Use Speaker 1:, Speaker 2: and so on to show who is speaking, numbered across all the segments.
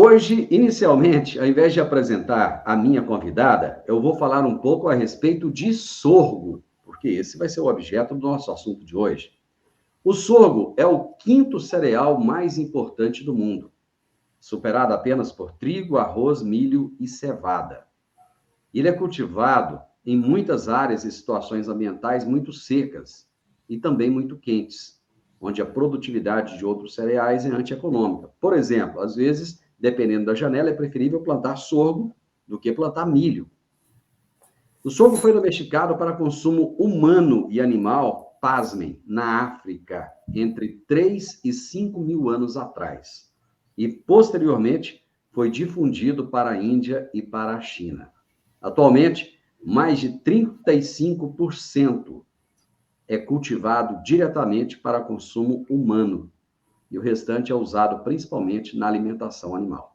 Speaker 1: Hoje, inicialmente, ao invés de apresentar a minha convidada, eu vou falar um pouco a respeito de sorgo, porque esse vai ser o objeto do nosso assunto de hoje. O sorgo é o quinto cereal mais importante do mundo, superado apenas por trigo, arroz, milho e cevada. Ele é cultivado em muitas áreas e situações ambientais muito secas e também muito quentes, onde a produtividade de outros cereais é antieconômica. Por exemplo, às vezes, dependendo da janela, é preferível plantar sorgo do que plantar milho. O sorgo foi domesticado para consumo humano e animal, pasmem, na África, entre 3 e 5 mil anos atrás. E, posteriormente, foi difundido para a Índia e para a China. Atualmente, mais de 35% é cultivado diretamente para consumo humano e o restante é usado principalmente na alimentação animal.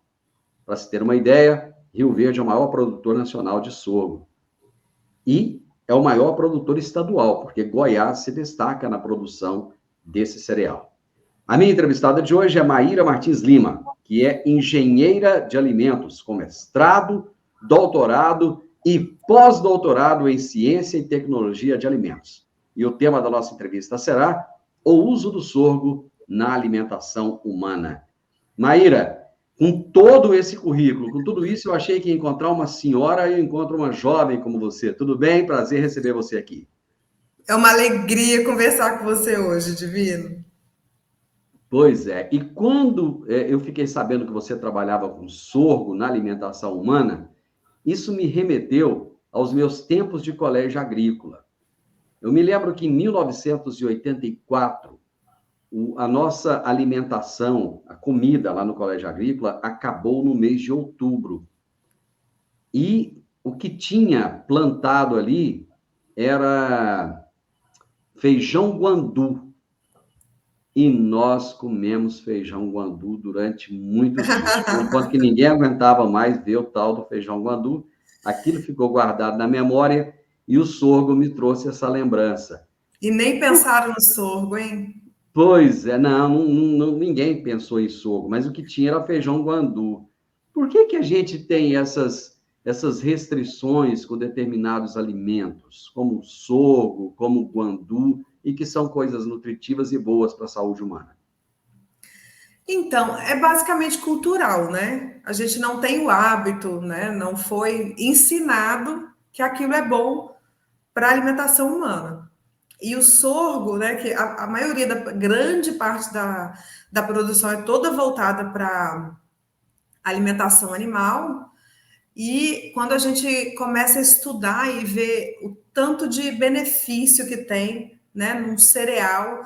Speaker 1: Para se ter uma ideia, Rio Verde é o maior produtor nacional de sorgo e é o maior produtor estadual, porque Goiás se destaca na produção desse cereal. A minha entrevistada de hoje é Maíra Martins Lima, que é engenheira de alimentos, com mestrado, doutorado e pós-doutorado em ciência e tecnologia de alimentos. E o tema da nossa entrevista será o uso do sorgo na alimentação humana. Maíra, com todo esse currículo, com tudo isso, eu achei que ia encontrar uma senhora e eu encontro uma jovem como você. Tudo bem? Prazer receber você aqui.
Speaker 2: É uma alegria conversar com você hoje, Divino.
Speaker 1: Pois é. E quando eu fiquei sabendo que você trabalhava com sorgo na alimentação humana, isso me remeteu aos meus tempos de colégio agrícola. Eu me lembro que em 1984, a nossa alimentação, a comida lá no colégio agrícola, acabou no mês de outubro. E o que tinha plantado ali era feijão guandu. E nós comemos feijão guandu durante muitos dias. Chegou um ponto que ninguém aguentava mais ver o tal do feijão guandu. Aquilo ficou guardado na memória e o sorgo me trouxe essa lembrança.
Speaker 2: E nem pensaram no sorgo, hein?
Speaker 1: Pois é, ninguém pensou em sorgo, mas o que tinha era feijão guandu. Por que a gente tem essas restrições com determinados alimentos, como o sorgo, como o guandu, e que são coisas nutritivas e boas para a saúde humana?
Speaker 2: Então, é basicamente cultural, né? A gente não tem o hábito, né? Não foi ensinado que aquilo é bom para a alimentação humana. E o sorgo, né? Que a maioria da grande parte da produção é toda voltada para alimentação animal. E quando a gente começa a estudar e ver o tanto de benefício que tem, né, num cereal,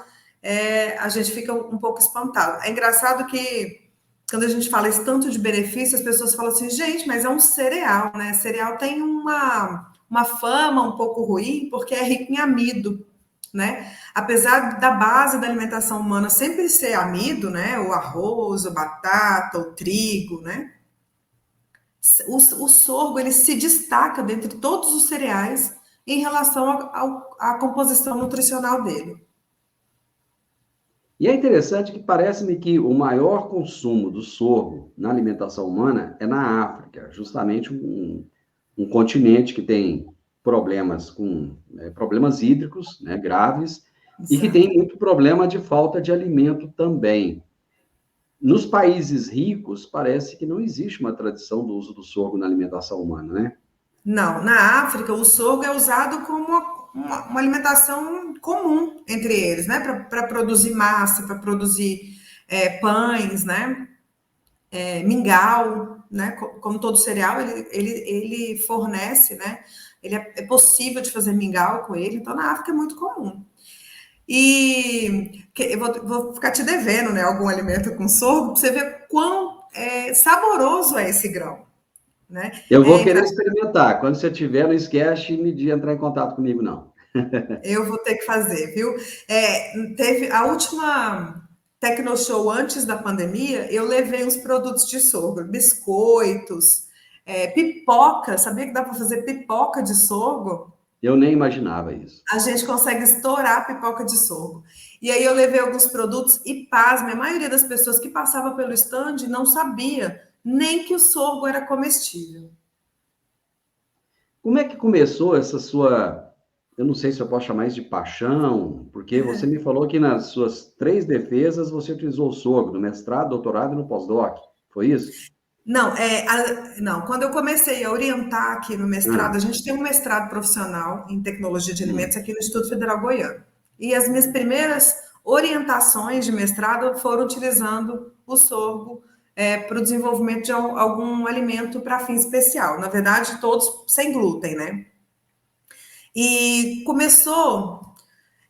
Speaker 2: a gente fica um pouco espantado. É engraçado que quando a gente fala esse tanto de benefício, as pessoas falam assim, gente, mas é um cereal, né? Cereal tem uma fama um pouco ruim porque é rico em amido, né? Apesar da base da alimentação humana sempre ser amido, né? O arroz, a batata, o trigo, né? O sorgo ele se destaca dentre todos os cereais em relação à composição nutricional dele.
Speaker 1: E é interessante que parece-me que o maior consumo do sorgo na alimentação humana é na África, justamente um continente que tem problemas hídricos, né, graves, e que tem
Speaker 2: Exato.
Speaker 1: muito problema de falta de alimento também. Nos países ricos, parece que não existe uma tradição do uso do sorgo na alimentação humana, né?
Speaker 2: Não, na África o sorgo é usado como uma alimentação comum entre eles, né? Para produzir massa, para produzir pães, né? Mingau, né? Como todo cereal, ele fornece, né? Ele é possível de fazer mingau com ele, então na África é muito comum. E eu vou ficar te devendo, né, algum alimento com sorgo, para você ver quão saboroso é esse grão. Né?
Speaker 1: Eu vou querer experimentar. Quando você tiver, não esquece de entrar em contato comigo, não.
Speaker 2: Eu vou ter que fazer, viu? Teve a última Tecnoshow antes da pandemia, eu levei uns produtos de sorgo, biscoitos, pipoca. Sabia que dá para fazer pipoca de sorgo?
Speaker 1: Eu nem imaginava isso.
Speaker 2: A gente consegue estourar a pipoca de sorgo. E aí eu levei alguns produtos e, pasme, a maioria das pessoas que passava pelo stand não sabia nem que o sorgo era comestível.
Speaker 1: Como é que começou essa sua, eu não sei se eu posso chamar isso de paixão, porque você me falou que nas suas 3 defesas você utilizou o sorgo, no mestrado, doutorado e no pós-doc. Foi isso?
Speaker 2: Não, não, quando eu comecei a orientar aqui no mestrado,
Speaker 1: Ah,
Speaker 2: a gente tem um mestrado profissional em tecnologia de alimentos
Speaker 1: hum,
Speaker 2: aqui no Instituto Federal Goiano. E as minhas primeiras orientações de mestrado foram utilizando o sorgo para o desenvolvimento de algum alimento para fim especial. Na verdade, todos sem glúten, né? E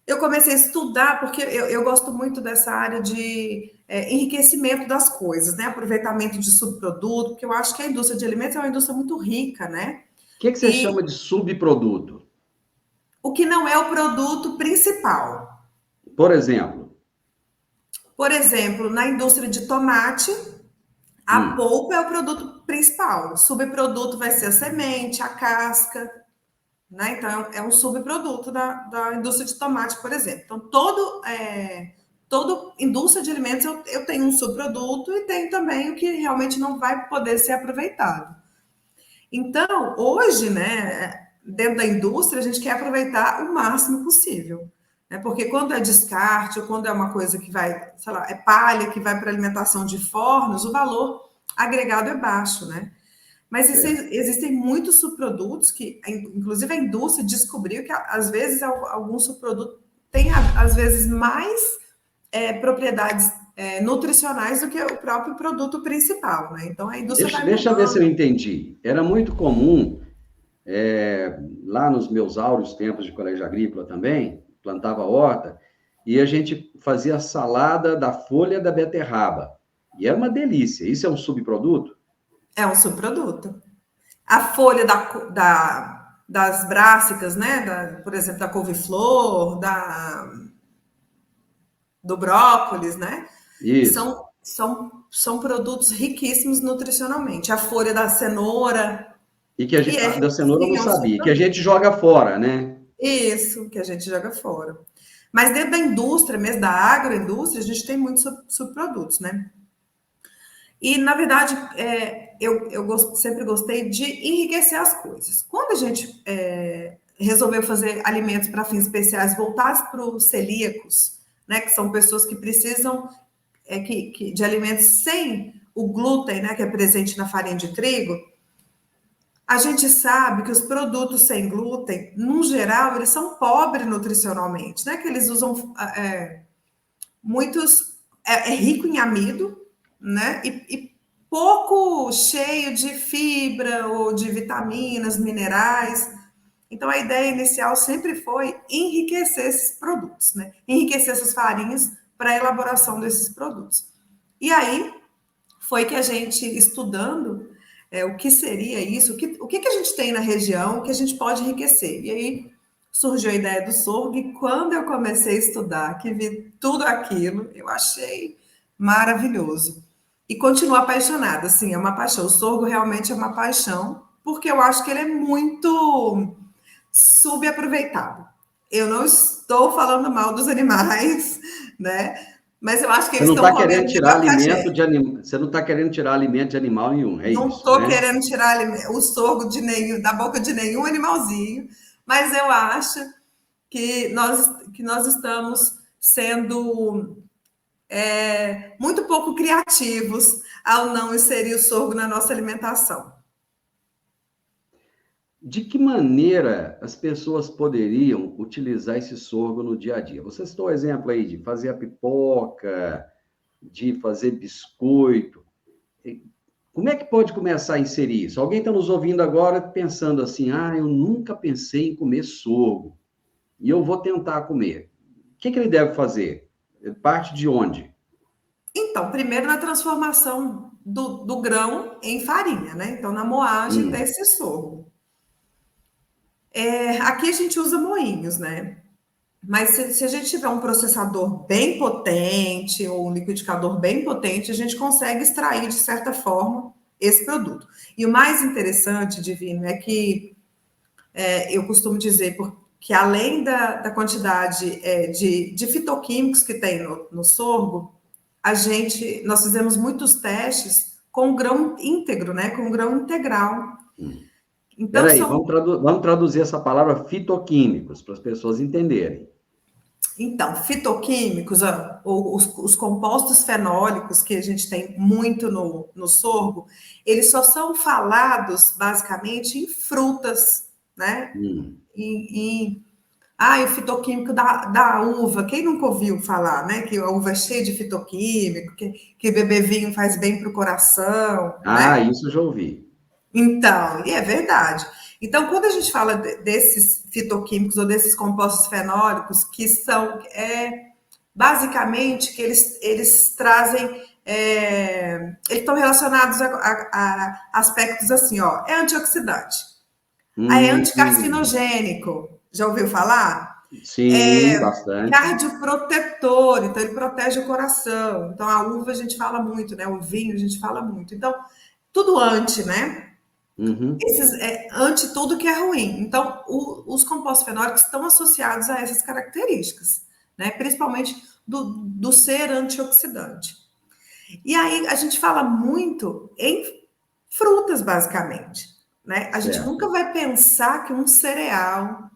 Speaker 2: eu comecei a estudar, porque eu gosto muito dessa área de enriquecimento das coisas, né? Aproveitamento de subproduto, porque eu acho que a indústria de alimentos é uma indústria muito rica, né?
Speaker 1: o que que você chama
Speaker 2: E
Speaker 1: de subproduto?
Speaker 2: o que não é o produto principal.
Speaker 1: Por exemplo,
Speaker 2: Por exemplo, na indústria de tomate, a
Speaker 1: hum,
Speaker 2: polpa é o produto principal. O subproduto vai ser a semente, a casca, né? Então, é um subproduto da indústria de tomate, por exemplo. Então, toda indústria de alimentos eu tenho um subproduto e tenho também o que realmente não vai poder ser aproveitado. Então, hoje, né, dentro da indústria, a gente quer aproveitar o máximo possível. Né? Porque quando é descarte, ou quando é uma coisa que vai, sei lá, é palha que vai para alimentação de fornos, o valor agregado é baixo, né? Mas
Speaker 1: certo.
Speaker 2: existem muitos subprodutos que, inclusive, a indústria descobriu que, às vezes, algum subproduto tem, às vezes, mais propriedades nutricionais do que o próprio produto principal, né? Então, a indústria vai
Speaker 1: Deixa eu ver se eu
Speaker 2: mudando.
Speaker 1: entendi. Era muito comum, lá nos meus áureos tempos de colégio agrícola também, plantava horta, e a gente fazia salada da folha da beterraba. E era uma delícia. Isso é um subproduto?
Speaker 2: É um subproduto. A folha das brássicas, né? Por exemplo, da couve-flor, do brócolis, né?
Speaker 1: Isso.
Speaker 2: São produtos riquíssimos nutricionalmente. A folha da cenoura,
Speaker 1: E que a
Speaker 2: e
Speaker 1: gente,
Speaker 2: é,
Speaker 1: da cenoura eu não
Speaker 2: sim, é um
Speaker 1: sabia, que a
Speaker 2: subproduto.
Speaker 1: gente joga fora, né?
Speaker 2: Isso, que a gente joga fora. Mas dentro da indústria, mesmo da agroindústria, a gente tem muitos subprodutos, né? E, na verdade, sempre gostei de enriquecer as coisas. Quando a gente resolveu fazer alimentos para fins especiais voltados para os celíacos, né, que são pessoas que precisam de alimentos sem o glúten, né, que é presente na farinha de trigo, a gente sabe que os produtos sem glúten, no geral, eles são pobres nutricionalmente, né? Que eles usam muitos. É rico em amido, né? E pouco cheio de fibra ou de vitaminas, minerais. Então, a ideia inicial sempre foi enriquecer esses produtos, né? Enriquecer essas farinhas para a elaboração desses produtos. E aí foi que a gente, estudando o que seria isso, o que a gente tem na região que a gente pode enriquecer. E aí surgiu a ideia do sorgo, e quando eu comecei a estudar, que vi tudo aquilo, eu achei maravilhoso. E continuo apaixonada, assim, é uma paixão. O sorgo realmente é uma paixão, porque eu acho que ele é muito subaproveitado. Eu não estou falando mal dos animais, né? Mas eu acho que
Speaker 1: Você
Speaker 2: eles
Speaker 1: não
Speaker 2: estão
Speaker 1: está
Speaker 2: comendo
Speaker 1: querendo tirar
Speaker 2: melhor que a
Speaker 1: alimento
Speaker 2: gente.
Speaker 1: de você não está querendo tirar alimento de animal nenhum, é
Speaker 2: Não
Speaker 1: isso,
Speaker 2: estou
Speaker 1: né?
Speaker 2: querendo tirar o sorgo da boca de nenhum animalzinho, mas eu acho que nós estamos sendo muito pouco criativos ao não inserir o sorgo na nossa alimentação.
Speaker 1: De que maneira as pessoas poderiam utilizar esse sorgo no dia a dia? Você citou o exemplo aí de fazer a pipoca, de fazer biscoito. Como é que pode começar a inserir isso? Alguém está nos ouvindo agora pensando assim: ah, eu nunca pensei em comer sorgo e eu vou tentar comer. O que ele deve fazer? Parte de onde?
Speaker 2: Então, primeiro na transformação do grão em farinha, né? Então, na moagem
Speaker 1: Hum,
Speaker 2: desse sorgo. Aqui a gente usa moinhos, né? Mas se a gente tiver um processador bem potente ou um liquidificador bem potente, a gente consegue extrair, de certa forma, esse produto. E o mais interessante, Divino, é que eu costumo dizer que além da quantidade de fitoquímicos que tem no sorgo, nós fizemos muitos testes com grão íntegro, né? Com grão integral. Então,
Speaker 1: Espera aí, vamos traduzir essa palavra fitoquímicos para as pessoas entenderem.
Speaker 2: Então, fitoquímicos, ou os compostos fenólicos que a gente tem muito no sorgo, eles só são falados basicamente em frutas, né? O fitoquímico da uva, quem nunca ouviu falar, né? Que a uva é cheia de fitoquímico, que beber vinho faz bem para o coração,
Speaker 1: Ah,
Speaker 2: né?
Speaker 1: isso eu já ouvi.
Speaker 2: Então, e é verdade. Então, quando a gente fala desses fitoquímicos ou desses compostos fenólicos, que são basicamente que eles trazem, eles estão relacionados a aspectos assim, ó, é antioxidante, é
Speaker 1: Hum,
Speaker 2: anticarcinogênico, já ouviu falar?
Speaker 1: sim, bastante.
Speaker 2: Cardioprotetor, então ele protege o coração. Então a uva a gente fala muito, né? O vinho a gente fala muito. Então, tudo anti, né?
Speaker 1: Uhum,
Speaker 2: Esses anti tudo que é ruim. Então, os compostos fenólicos estão associados a essas características, né? Principalmente do ser antioxidante. E aí a gente fala muito em frutas, basicamente, né? A gente nunca
Speaker 1: certo.
Speaker 2: vai pensar que um cereal,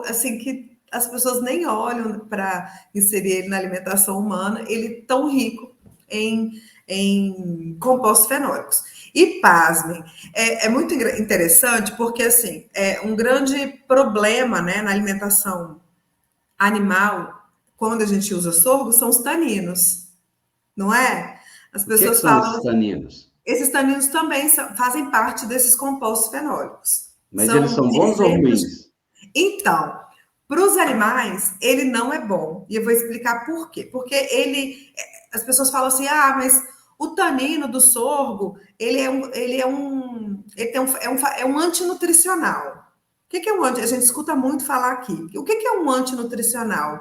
Speaker 2: assim, que as pessoas nem olham para inserir ele na alimentação humana, ele é tão rico em compostos fenólicos. E pasmem, é muito interessante porque assim é um grande problema, né, na alimentação animal quando a gente usa sorgo são os taninos, não é? As
Speaker 1: O que que
Speaker 2: pessoas
Speaker 1: são esses
Speaker 2: falam,
Speaker 1: taninos?
Speaker 2: esses taninos também fazem parte desses compostos fenólicos.
Speaker 1: Mas eles
Speaker 2: São
Speaker 1: são bons ou
Speaker 2: exemplos.
Speaker 1: ruins?
Speaker 2: Então, para os animais, ele não é bom. E eu vou explicar por quê. Porque as pessoas falam assim, mas o tanino do sorgo, é um antinutricional. O que é um anti? A gente escuta muito falar aqui. O que é um antinutricional?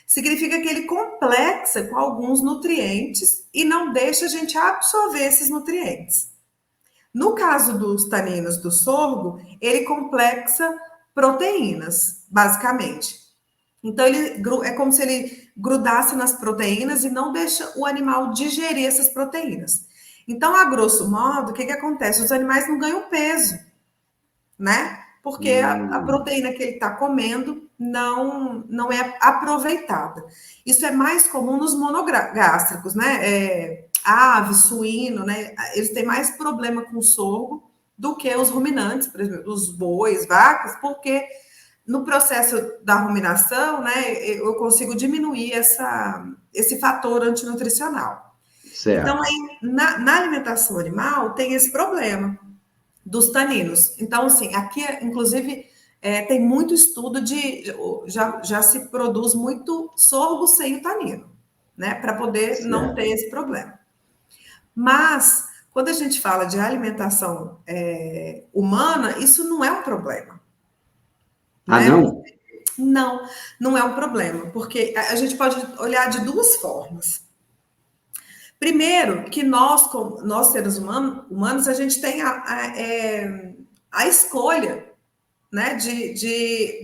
Speaker 2: Significa que ele complexa com alguns nutrientes e não deixa a gente absorver esses nutrientes. No caso dos taninos do sorgo, ele complexa proteínas, basicamente. Então, é como se ele grudasse nas proteínas e não deixa o animal digerir essas proteínas. Então, a grosso modo, o que acontece? Os animais não ganham peso, né? Porque a
Speaker 1: Hum,
Speaker 2: proteína que ele está comendo não é aproveitada. Isso é mais comum nos monogástricos, né? Ave, suíno, né? Eles têm mais problema com o sorgo do que os ruminantes, por exemplo, os bois, vacas, porque no processo da ruminação, né, eu consigo diminuir esse fator antinutricional. Então,
Speaker 1: certo.
Speaker 2: aí, na alimentação animal, tem esse problema dos taninos. Então, assim, aqui, inclusive, tem muito estudo já se produz muito sorgo sem o tanino, né? Para poder não ter
Speaker 1: Certo.
Speaker 2: esse problema. Mas, quando a gente fala de alimentação humana, isso não é um problema,
Speaker 1: Ah,
Speaker 2: né?
Speaker 1: não?
Speaker 2: Não, não é um problema, porque a gente pode olhar de duas formas. Primeiro, que nós seres humanos, a gente tem a escolha, né,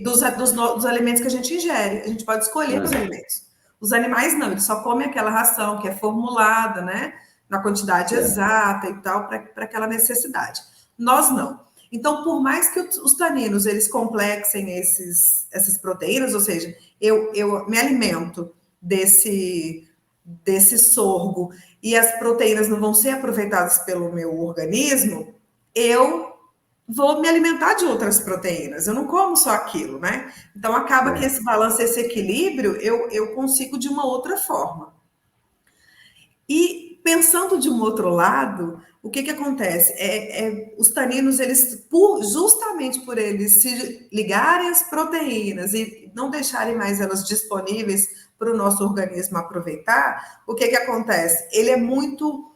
Speaker 2: dos alimentos que a gente ingere. A gente pode escolher os
Speaker 1: Ah,
Speaker 2: alimentos. Os animais não, eles só comem aquela ração que é formulada, né, na quantidade
Speaker 1: certo.
Speaker 2: exata e tal, para aquela necessidade. Nós não. Então, por mais que os taninos eles complexem essas proteínas, ou seja, eu me alimento desse sorgo e as proteínas não vão ser aproveitadas pelo meu organismo, eu vou me alimentar de outras proteínas. Eu não como só aquilo, né? Então acaba que esse
Speaker 1: Certo.
Speaker 2: balanço, esse equilíbrio, eu consigo de uma outra forma. E pensando de um outro lado, o que acontece? Os taninos, eles, justamente por eles se ligarem às proteínas e não deixarem mais elas disponíveis para o nosso organismo aproveitar, o que acontece? Ele é muito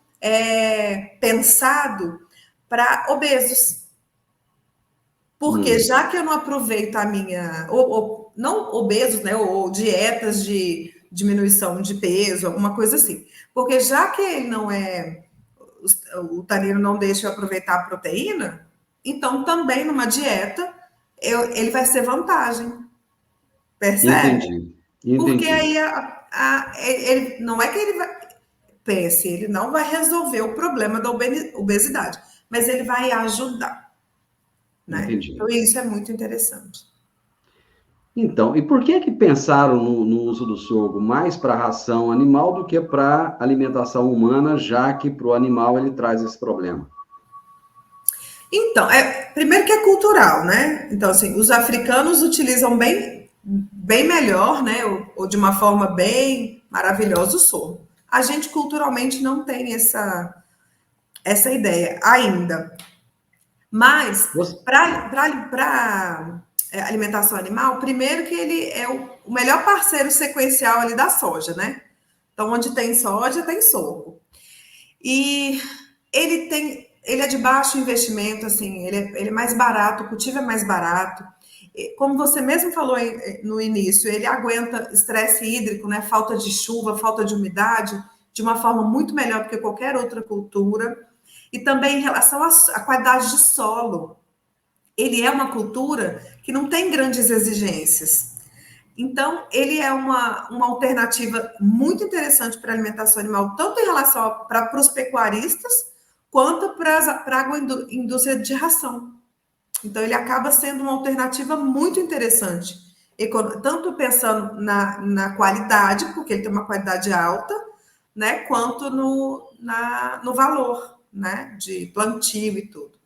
Speaker 2: pensado para obesos. Porque
Speaker 1: Hum,
Speaker 2: já que eu não aproveito a minha, ou não obesos, né, ou dietas de diminuição de peso, alguma coisa assim. Porque já que ele não é, o tanino não deixa eu aproveitar a proteína, então também numa dieta ele vai ser vantagem, percebe?
Speaker 1: entendi.
Speaker 2: Porque
Speaker 1: Entendi.
Speaker 2: aí ele, não é que ele vai, pense, ele não vai resolver o problema da obesidade, mas ele vai ajudar, né?
Speaker 1: Entendi.
Speaker 2: Então, isso é muito interessante.
Speaker 1: Então, e por que pensaram no uso do sorgo mais para ração animal do que para alimentação humana, já que para o animal ele traz esse problema?
Speaker 2: Então, primeiro que é cultural, né? Então, assim, os africanos utilizam bem melhor, né? Ou de uma forma bem maravilhosa o sorgo. A gente culturalmente não tem essa ideia ainda. Mas,
Speaker 1: Você-
Speaker 2: para alimentação animal, primeiro que ele é o melhor parceiro sequencial ali da soja, né? Então, onde tem soja, tem sorgo. E ele é de baixo investimento, assim, ele é mais barato, o cultivo é mais barato. Como você mesmo falou no início, ele aguenta estresse hídrico, né? Falta de chuva, falta de umidade, de uma forma muito melhor do que qualquer outra cultura. E também em relação à qualidade de solo. Ele é uma cultura que não tem grandes exigências. Então, ele é uma alternativa muito interessante para a alimentação animal, tanto em relação para os pecuaristas, quanto para a agroindústria de ração. Então, ele acaba sendo uma alternativa muito interessante, tanto pensando na qualidade, porque ele tem uma qualidade alta, né, quanto no valor, né, de plantio e tudo.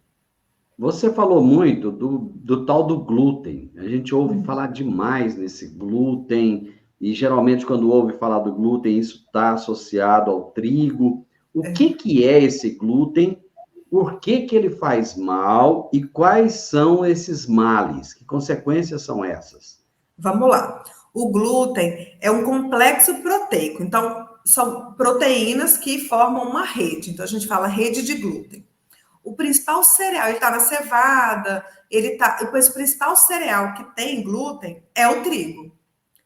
Speaker 1: Você falou muito do tal do glúten. A gente ouve falar demais nesse glúten, e geralmente, quando ouve falar do glúten, isso está associado ao trigo. O que é esse glúten? Por que ele faz mal? E quais são esses males? Que consequências são essas?
Speaker 2: Vamos lá. O glúten é um complexo proteico. Então, são proteínas que formam uma rede. Então, a gente fala rede de glúten. O principal cereal, ele está na cevada, depois o principal cereal que tem glúten é o trigo.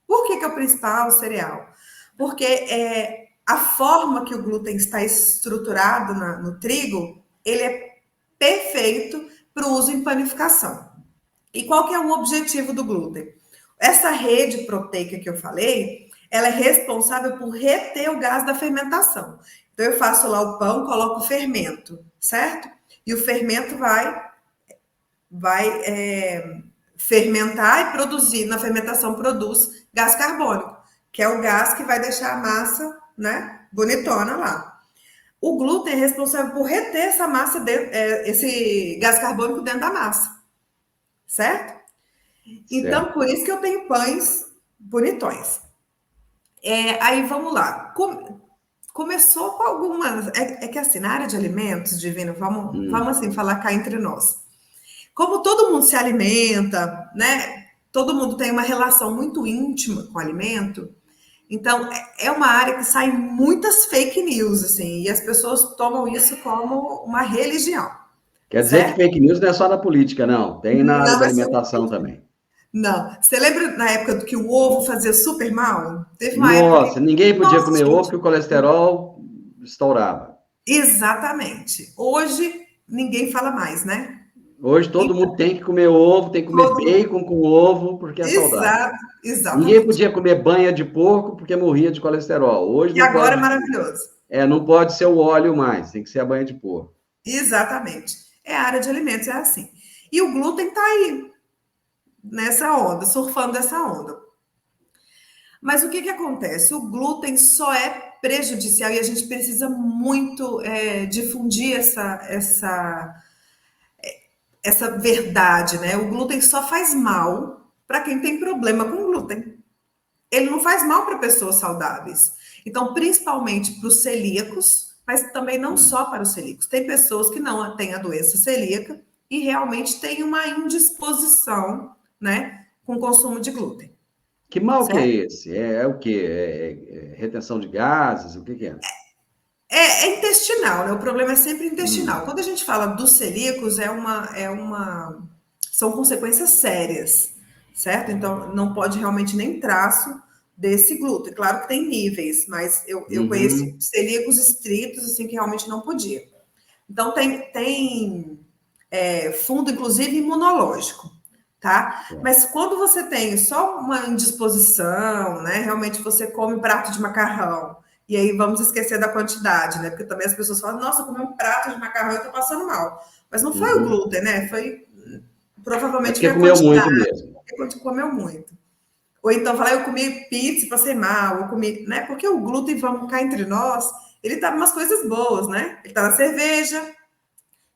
Speaker 2: Por que é o principal cereal? Porque a forma que o glúten está estruturado no trigo, ele é perfeito para o uso em panificação. E qual que é o objetivo do glúten? Essa rede proteica que eu falei, ela é responsável por reter o gás da fermentação. Então, eu faço lá o pão, coloco o fermento, certo? E o fermento vai fermentar e produzir, na fermentação produz gás carbônico, que é o gás que vai deixar a massa, né, bonitona lá. O glúten é responsável por reter essa massa, esse gás carbônico dentro da massa, certo? Então, por isso que eu tenho pães bonitões. Aí vamos lá. Começou com algumas. É que assim, na área de alimentos, Divino, vamos assim falar cá entre nós. Como todo mundo se alimenta, né? Todo mundo tem uma relação muito íntima com o alimento. Então, é uma área que sai muitas fake news, assim, e as pessoas tomam isso como uma religião.
Speaker 1: Quer dizer que
Speaker 2: Certo?
Speaker 1: fake news não é só da política, não. Tem na área
Speaker 2: Não
Speaker 1: da
Speaker 2: é só
Speaker 1: alimentação também.
Speaker 2: Não. Você lembra na época que o ovo fazia super mal? Teve uma época
Speaker 1: Nossa,
Speaker 2: que.
Speaker 1: ninguém podia
Speaker 2: Nossa,
Speaker 1: comer ovo
Speaker 2: gente.
Speaker 1: que o colesterol estourava.
Speaker 2: Exatamente. Hoje ninguém fala mais, né?
Speaker 1: Hoje todo
Speaker 2: Então,
Speaker 1: mundo tem que comer ovo, tem que comer
Speaker 2: todo.
Speaker 1: bacon com ovo, porque é saudável.
Speaker 2: Exato,
Speaker 1: Ninguém
Speaker 2: exatamente.
Speaker 1: podia comer banha de porco porque morria de colesterol. Hoje
Speaker 2: E
Speaker 1: não
Speaker 2: agora é
Speaker 1: pode,
Speaker 2: maravilhoso.
Speaker 1: não pode ser o óleo mais, tem que ser a banha de porco.
Speaker 2: Exatamente. É a área de alimentos, é assim. E o glúten está aí, nessa onda, surfando essa onda. Mas o que acontece? O glúten só é prejudicial e a gente precisa muito difundir essa verdade, né? O glúten só faz mal para quem tem problema com glúten. Ele não faz mal para pessoas saudáveis. Então, principalmente para os celíacos, mas também não só para os celíacos. Tem pessoas que não têm a doença celíaca e realmente têm uma indisposição, né, com o consumo de glúten.
Speaker 1: Que mal que é
Speaker 2: Certo?
Speaker 1: esse? É o quê? Retenção de gases? O que é?
Speaker 2: É intestinal, né? O problema é sempre intestinal. Quando a gente fala dos celíacos, são consequências sérias, certo? Então, não pode realmente nem traço desse glúten. Claro que tem níveis, mas eu conheci
Speaker 1: Uhum.
Speaker 2: celíacos estritos, assim, que realmente não podia. Então, tem fundo, inclusive, imunológico, tá? Mas quando você tem só uma indisposição, né? Realmente você come prato de macarrão, E aí vamos esquecer da quantidade, né? Porque também as pessoas falam, nossa, eu comi um prato de macarrão e tô passando mal. Mas não foi o glúten, né? Foi
Speaker 1: É
Speaker 2: provavelmente foi
Speaker 1: porque
Speaker 2: a
Speaker 1: comeu
Speaker 2: quantidade,
Speaker 1: muito mesmo.
Speaker 2: porque comeu muito. Ou então falar, eu comi pizza e passei mal, eu comi, né? Porque o glúten, vamos cá entre nós, ele tá em umas coisas boas, né? Ele tá na cerveja,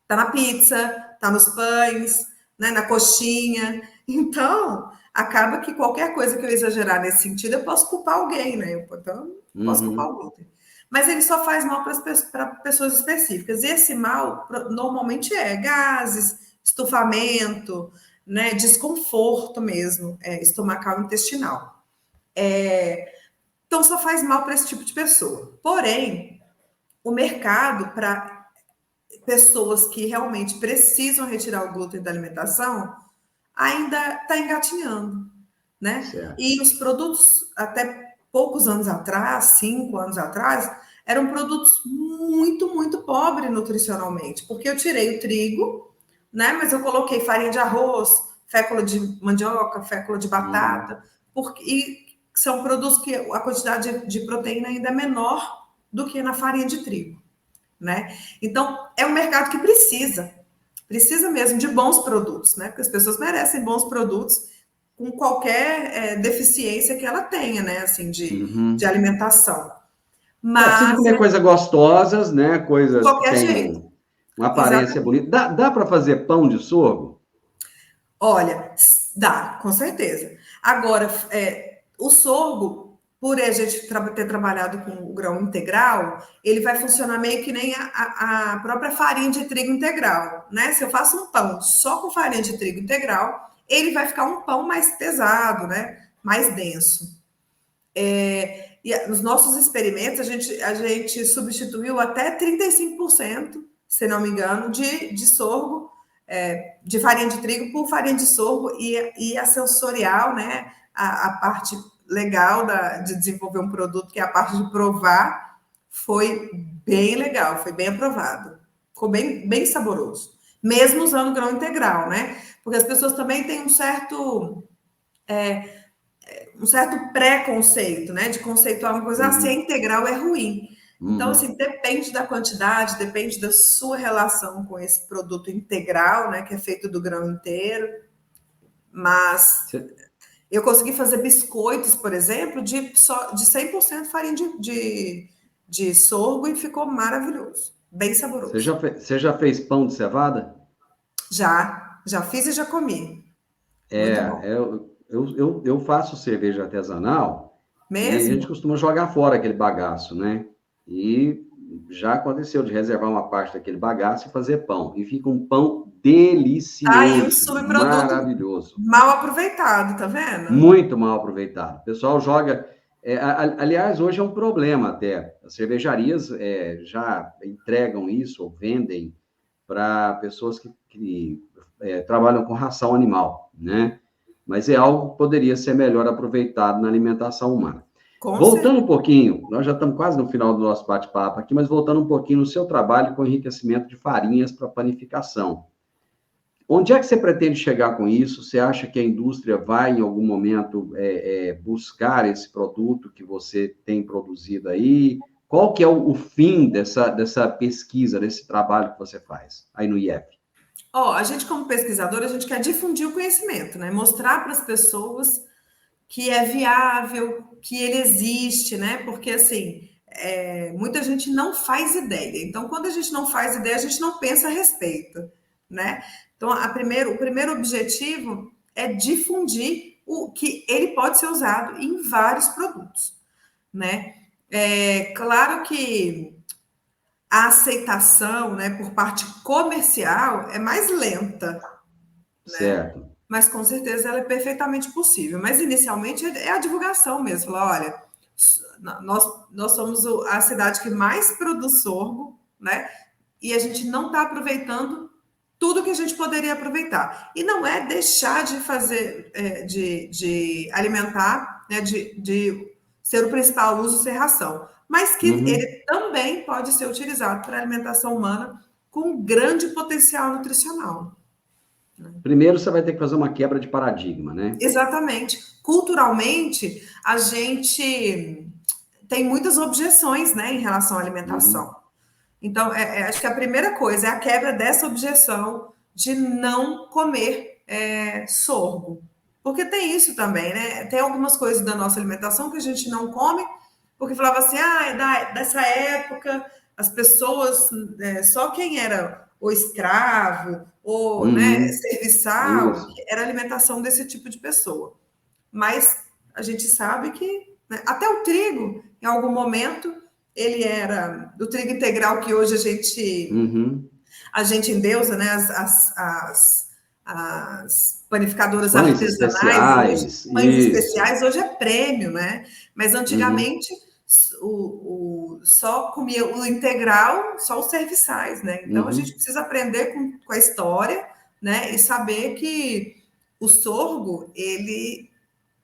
Speaker 2: tá na pizza, tá nos pães, né? Na coxinha. Então, acaba que qualquer coisa que eu exagerar nesse sentido, eu posso culpar alguém, né? Então, posso culpar o glúten. Mas ele só faz mal para pessoas específicas. E esse mal normalmente é gases, estufamento, né? Desconforto mesmo, estomacal, intestinal. Então, só faz mal para esse tipo de pessoa. Porém, o mercado para pessoas que realmente precisam retirar o glúten da alimentação ainda está engatinhando, né?
Speaker 1: Certo.
Speaker 2: E os produtos, até poucos anos atrás, 5 anos atrás, eram produtos muito, muito pobres nutricionalmente, porque eu tirei o trigo, né? Mas eu coloquei farinha de arroz, fécula de mandioca, fécula de batata, e são produtos que a quantidade de proteína ainda é menor do que na farinha de trigo, né? Então, é um mercado que precisa mesmo de bons produtos, né? Porque as pessoas merecem bons produtos com qualquer deficiência que ela tenha, né? Assim, de alimentação.
Speaker 1: Precisa
Speaker 2: Mas
Speaker 1: comer coisas gostosas, né?
Speaker 2: de
Speaker 1: Coisas que
Speaker 2: qualquer jeito.
Speaker 1: tenham uma aparência
Speaker 2: Exatamente.
Speaker 1: bonita. Dá para fazer pão de sorgo?
Speaker 2: Olha, dá, com certeza. Agora, o sorgo, por a gente ter trabalhado com o grão integral, ele vai funcionar meio que nem a própria farinha de trigo integral, né? Se eu faço um pão só com farinha de trigo integral, ele vai ficar um pão mais pesado, né? Mais denso. E nos nossos experimentos, a gente substituiu até 35%, se não me engano, de sorgo, de farinha de trigo por farinha de sorgo, e a sensorial, né, a parte legal de desenvolver um produto, que é a parte de provar, foi bem legal, foi bem aprovado. Ficou bem, bem saboroso. Mesmo usando grão integral, né? Porque as pessoas também têm um certo preconceito, né? De conceituar uma coisa, se é integral é ruim. Então, assim, depende da quantidade, depende da sua relação com esse produto integral, né? Que é feito do grão inteiro. Mas eu consegui fazer biscoitos, por exemplo, de 100% farinha de sorgo e ficou maravilhoso. Bem saboroso.
Speaker 1: Você já fez pão de cevada?
Speaker 2: Já fiz e já comi. Muito bom.
Speaker 1: Eu faço cerveja artesanal e a gente
Speaker 2: Mesmo?
Speaker 1: costuma jogar fora aquele bagaço, né? E já aconteceu de reservar uma parte daquele bagaço e fazer pão. E fica um pão
Speaker 2: Tá aí um
Speaker 1: delicioso,
Speaker 2: subproduto
Speaker 1: maravilhoso.
Speaker 2: mal aproveitado, tá vendo?
Speaker 1: Muito mal aproveitado. O pessoal joga. Aliás, hoje é um problema até. As cervejarias já entregam isso ou vendem para pessoas que trabalham com ração animal, né? Mas é algo que poderia ser melhor aproveitado na alimentação humana.
Speaker 2: Com
Speaker 1: Voltando
Speaker 2: certeza.
Speaker 1: um pouquinho, nós já estamos quase no final do nosso bate-papo aqui, mas voltando um pouquinho no seu trabalho com enriquecimento de farinhas para panificação. Onde é que você pretende chegar com isso? Você acha que a indústria vai, em algum momento, buscar esse produto que você tem produzido aí? Qual que é o fim dessa pesquisa, desse trabalho que você faz aí no IF?
Speaker 2: A gente, como pesquisador, a gente quer difundir o conhecimento, né? Mostrar para as pessoas que é viável, que ele existe, né? Porque, assim, muita gente não faz ideia. Então, quando a gente não faz ideia, a gente não pensa a respeito, né? Então, o primeiro objetivo é difundir o que ele pode ser usado em vários produtos, né? Claro que a aceitação, né, por parte comercial é mais lenta, né?
Speaker 1: Certo.
Speaker 2: Mas com certeza ela é perfeitamente possível. Mas inicialmente é a divulgação mesmo. Falar, olha, nós somos a cidade que mais produz sorgo, né? E a gente não está aproveitando tudo que a gente poderia aproveitar. E não é deixar de fazer, de alimentar, né? De ser o principal uso ser ração. Mas que ele também pode ser utilizado para alimentação humana com grande potencial nutricional.
Speaker 1: Primeiro, você vai ter que fazer uma quebra de paradigma, né?
Speaker 2: Exatamente. Culturalmente, a gente tem muitas objeções, né, em relação à alimentação. Então, acho que a primeira coisa é a quebra dessa objeção de não comer sorgo. Porque tem isso também, né? Tem algumas coisas da nossa alimentação que a gente não come, porque falava assim, dessa época, as pessoas, só quem era o escravo, ou serviçal,
Speaker 1: Isso.
Speaker 2: era alimentação desse tipo de pessoa. Mas a gente sabe que até o trigo, em algum momento, ele era do trigo integral que hoje a gente endeusa, né? As panificadoras
Speaker 1: Pães
Speaker 2: artesanais, hoje,
Speaker 1: especiais,
Speaker 2: pães
Speaker 1: isso.
Speaker 2: especiais, hoje é prêmio, né? Mas antigamente só comia o integral, só os serviçais, né? Então a gente precisa aprender com a história, né? E saber que o sorgo, ele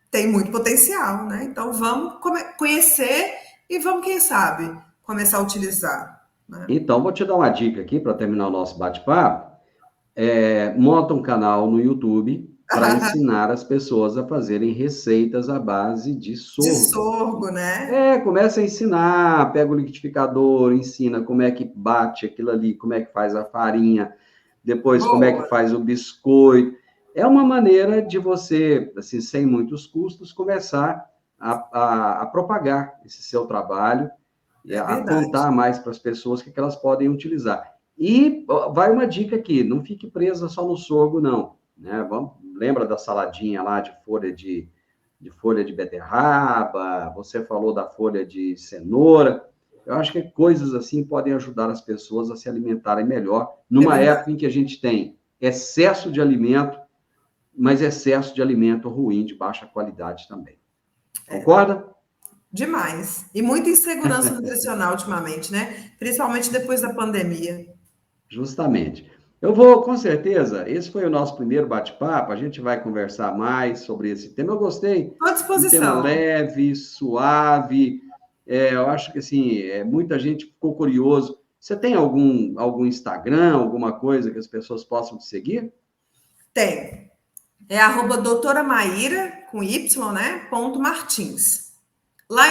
Speaker 2: tem muito potencial, né? Então vamos conhecer e vamos, quem sabe, começar a utilizar. Né?
Speaker 1: Então, vou te dar uma dica aqui para terminar o nosso bate-papo. Monta um canal no YouTube para ensinar as pessoas a fazerem receitas à base de
Speaker 2: De
Speaker 1: sorgo.
Speaker 2: sorgo, né?
Speaker 1: Começa a ensinar, pega o liquidificador, ensina como é que bate aquilo ali, como é que faz a farinha, depois como é que faz o biscoito. É uma maneira de você, assim, sem muitos custos, começar a propagar esse seu trabalho e a contar mais para as pessoas que elas podem utilizar. E vai uma dica aqui, não fique presa só no sorgo, não. Né? Lembra da saladinha lá de folha de beterraba, você falou da folha de cenoura. Eu acho que coisas assim podem ajudar as pessoas a se alimentarem melhor, numa época em que a gente tem excesso de alimento, mas excesso de alimento ruim, de baixa qualidade também. Concorda?
Speaker 2: Demais. E muita insegurança nutricional ultimamente, né? Principalmente depois da pandemia.
Speaker 1: Justamente. Eu vou, com certeza, esse foi o nosso primeiro bate-papo, a gente vai conversar mais sobre esse tema. Eu gostei,
Speaker 2: Estou à
Speaker 1: um tema
Speaker 2: disposição.
Speaker 1: leve, suave, eu acho que, assim, muita gente ficou curioso. Você tem algum Instagram, alguma coisa que as pessoas possam te seguir?
Speaker 2: Tem. É @ doutora Maíra, com Y, né? Ponto Martins. Lá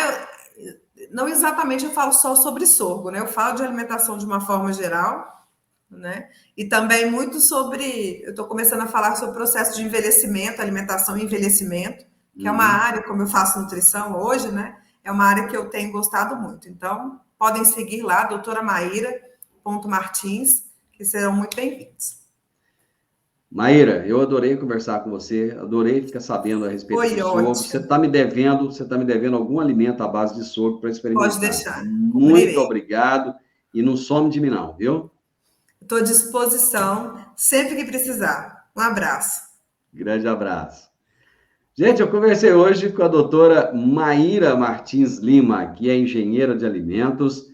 Speaker 2: não exatamente eu falo só sobre sorgo, né? Eu falo de alimentação de uma forma geral, né? E também muito sobre. Eu estou começando a falar sobre o processo de envelhecimento, alimentação e envelhecimento, que é uma área, como eu faço nutrição hoje, né? É uma área que eu tenho gostado muito. Então, podem seguir lá, doutora Maíra.martins, que serão muito bem-vindos.
Speaker 1: Maíra, eu adorei conversar com você, adorei ficar sabendo a respeito
Speaker 2: Foi
Speaker 1: do sorgo.
Speaker 2: ótimo.
Speaker 1: Você está me devendo algum alimento à base de sorgo para
Speaker 2: Pode
Speaker 1: experimentar.
Speaker 2: deixar.
Speaker 1: Muito obrigado e não some de mim não, viu?
Speaker 2: Estou à disposição sempre que precisar. Um abraço.
Speaker 1: Grande abraço. Gente, eu conversei hoje com a doutora Maíra Martins Lima, que é engenheira de alimentos,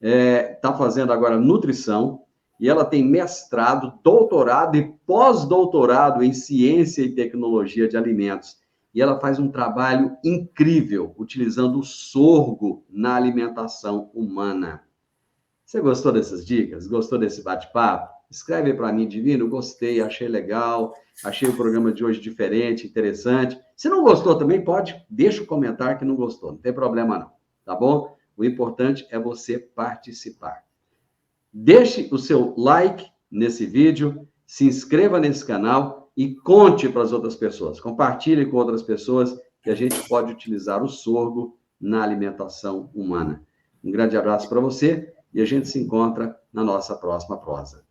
Speaker 1: está fazendo agora nutrição, e ela tem mestrado, doutorado e pós-doutorado em ciência e tecnologia de alimentos. E ela faz um trabalho incrível utilizando o sorgo na alimentação humana. Você gostou dessas dicas? Gostou desse bate-papo? Escreve para mim, Divino, gostei, achei legal, achei o programa de hoje diferente, interessante. Se não gostou também, deixa o comentário que não gostou, não tem problema não, tá bom? O importante é você participar. Deixe o seu like nesse vídeo, se inscreva nesse canal e conte para as outras pessoas. Compartilhe com outras pessoas que a gente pode utilizar o sorgo na alimentação humana. Um grande abraço para você e a gente se encontra na nossa próxima prosa.